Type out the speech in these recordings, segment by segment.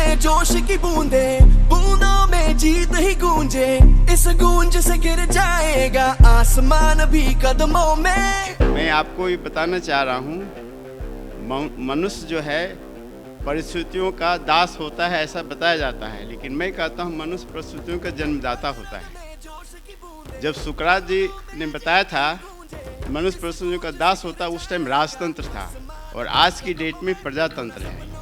में जोश की बूंदे, बूंदों में जीत ही गूंजे, इस गूंज से गिर जाएगा आसमान भी कदमों में। मैं आपको ये बताना चाह रहा हूँ, मनुष्य जो है परिस्थितियों का दास होता है ऐसा बताया जाता है, लेकिन मैं कहता हूँ मनुष्य परिस्थितियों का जन्मदाता होता है। जब सुकरात जी ने बताया था मनुष्य परिस्थितियों का दास होता, उस टाइम राजतंत्र था और आज की डेट में प्रजातंत्र है।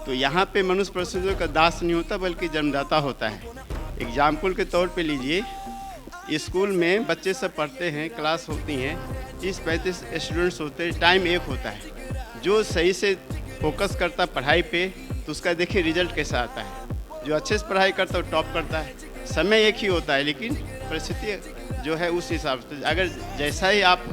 तो यहाँ पे मनुष्य परिस्थितियों का दास नहीं होता बल्कि जन्मदाता होता है। एग्जाम्पल के तौर पे लीजिए, स्कूल में बच्चे सब पढ़ते हैं, क्लास होती हैं, 30-35 स्टूडेंट्स होते हैं, टाइम एक होता है। जो सही से फोकस करता पढ़ाई पे तो उसका देखिए रिजल्ट कैसा आता है। जो अच्छे से पढ़ाई करता है वो टॉप करता है। समय एक ही होता है लेकिन परिस्थिति जो है उस हिसाब से, अगर जैसा ही आप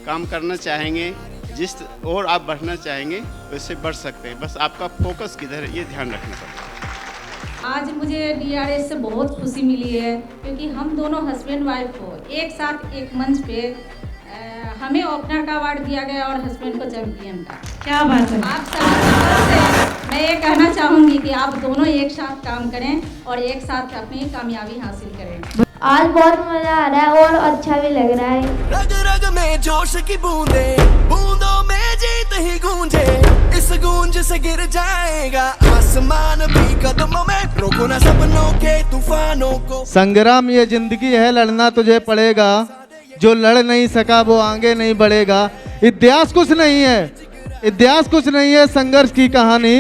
काम करना चाहेंगे, जिस और आप बढ़ना चाहेंगे वैसे बढ़ सकते हैं। बस आपका फोकस किधर है ये ध्यान रखना पड़ता है। आज मुझे DRS से बहुत खुशी मिली है क्योंकि हम दोनों हस्बैंड वाइफ को एक साथ एक मंच पे हमें ओपनर का अवार्ड दिया गया और हस्बैंड को चैंपियन का। क्या बात है। आप सभी मैं ये कहना चाहूँगी कि आप दोनों एक साथ काम करें और एक साथ अपनी कामयाबी हासिल करें। आज बहुत मजा आ रहा है और अच्छा भी लग रहा है। रग रग में जोश की बूंदे, बूंदों में जीत ही गूंजे, इस गूंज से गिर जाएगा आसमान भी कदमों में। रोको ना सपनों के तूफानों को। संग्राम ये जिंदगी है, लड़ना तुझे पड़ेगा, जो लड़ नहीं सका वो आगे नहीं बढ़ेगा। इतिहास कुछ नहीं है, इतिहास कुछ नहीं है संघर्ष की कहानी,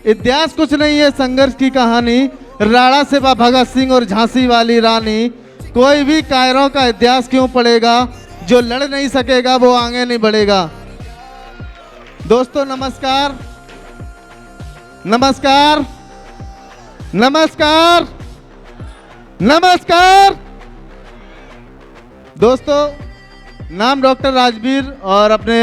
इतिहास कुछ नहीं है संघर्ष की कहानी। राणा सेवा भगत सिंह और झांसी वाली रानी, कोई भी कायरों का इतिहास क्यों पढ़ेगा, जो लड़ नहीं सकेगा वो आगे नहीं बढ़ेगा। दोस्तों नमस्कार, नमस्कार, नमस्कार, नमस्कार। दोस्तों नाम डॉक्टर राजवीर और अपने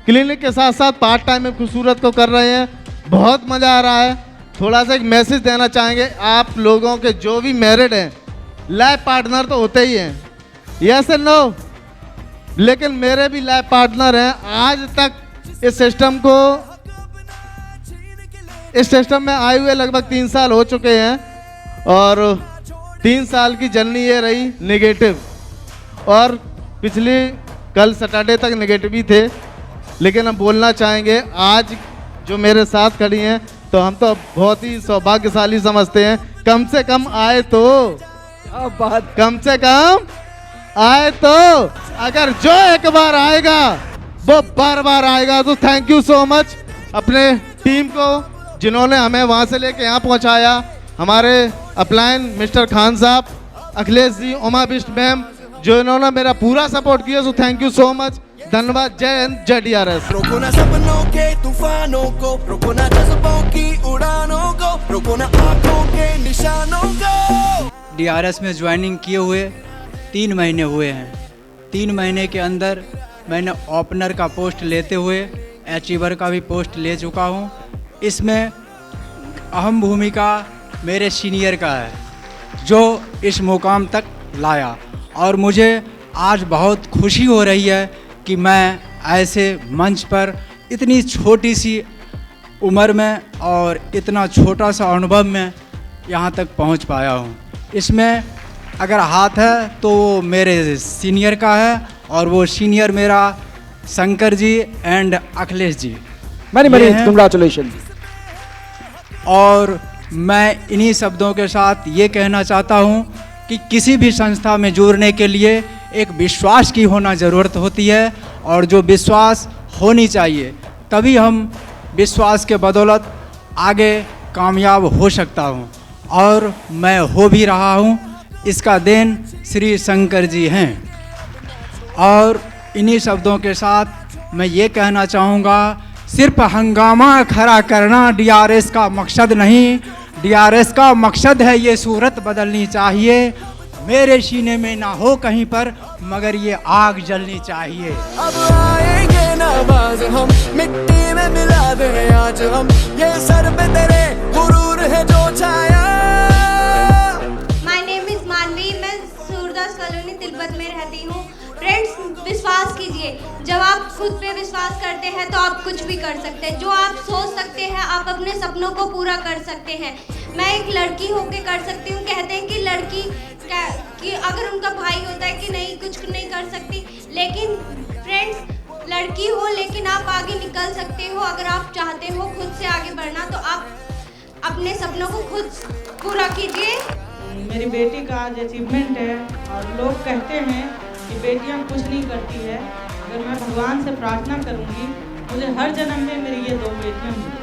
क्लिनिक के साथ साथ पार्ट टाइम में खूबसूरत को कर रहे हैं। बहुत मज़ा आ रहा है। थोड़ा सा एक मैसेज देना चाहेंगे आप लोगों के जो भी मैरिड हैं, लाइफ पार्टनर तो होते ही हैं, यस एंड नो, लेकिन मेरे भी लाइफ पार्टनर हैं। आज तक इस सिस्टम में आए हुए लगभग 3 साल हो चुके हैं और 3 साल की जर्नी ये रही नेगेटिव, और पिछली कल सैटरडे तक नेगेटिव ही थे। लेकिन हम बोलना चाहेंगे आज जो मेरे साथ खड़ी हैं तो हम तो बहुत ही सौभाग्यशाली समझते हैं। कम से कम आए तो, कम से कम आए तो, अगर जो एक बार आएगा वो बार बार आएगा। तो थैंक यू सो मच अपने टीम को जिन्होंने हमें वहाँ से लेके यहाँ पहुँचाया। हमारे अपलाइन मिस्टर खान साहब, अखिलेश जी, उमा बिष्ट मैम, जो इन्होंने मेरा पूरा सपोर्ट किया, so thank you so much. धन्यवाद। जय हिंद, जय DRS। रोको ना सपनों के तूफानों को, रोको ना जज्बों की उड़ानों को, रोको ना आंखों के निशानों को। DRS में ज्वाइनिंग किए हुए 3 महीने हुए हैं। 3 महीने के अंदर मैंने ओपनर का पोस्ट लेते हुए अचीवर का भी पोस्ट ले चुका हूँ। इसमें अहम भूमिका मेरे सीनियर का है जो इस मुकाम तक लाया, और मुझे आज बहुत खुशी हो रही है कि मैं ऐसे मंच पर इतनी छोटी सी उम्र में और इतना छोटा सा अनुभव में यहाँ तक पहुँच पाया हूँ। इसमें अगर हाथ है तो वो मेरे सीनियर का है, और वो सीनियर मेरा Shankar ji and Akhilesh ji. Many congratulation. और मैं इन्हीं शब्दों के साथ ये कहना चाहता हूँ कि किसी भी संस्था में जुड़ने के लिए एक विश्वास की होना ज़रूरत होती है, और जो विश्वास होनी चाहिए तभी हम विश्वास के बदौलत आगे कामयाब हो सकता हूँ, और मैं हो भी रहा हूँ। इसका देन श्री शंकर जी हैं। और इन्हीं शब्दों के साथ मैं ये कहना चाहूँगा, सिर्फ हंगामा खड़ा करना DRS का मकसद नहीं, DRS का मकसद है ये सूरत बदलनी चाहिए। मेरे सीने में ना हो कहीं पर मगर ये आग जलनी चाहिए। अब आएंगे नवाज हम, मिट्टी में मिला दे आज हम, ये सर पे तेरे गुरूर है जो छाया। माय नेम इज मानवी, मैं सूरदास कॉलोनी तिब्बत में रहती हूँ। फ्रेंड्स, विश्वास कीजिए। जब आप खुद पे विश्वास करते हैं तो आप कुछ भी कर सकते हैं। जो आप सोच सकते हैं आप अपने सपनों को पूरा कर सकते हैं। मैं एक लड़की होके कर सकती हूँ। कहते हैं कि लड़की कि अगर उनका भाई होता है कि नहीं कुछ नहीं कर सकती, लेकिन फ्रेंड्स लड़की हो लेकिन आप आगे निकल सकते हो। अगर आप चाहते हो खुद से आगे बढ़ना तो आप अपने सपनों को खुद पूरा कीजिए। मेरी बेटी का आज अचीवमेंट है और लोग कहते हैं कि बेटियां कुछ नहीं करती है। अगर मैं भगवान से प्रार्थना करूंगी मुझे हर जन्म में मेरी ये 2 बेटियां मिलें।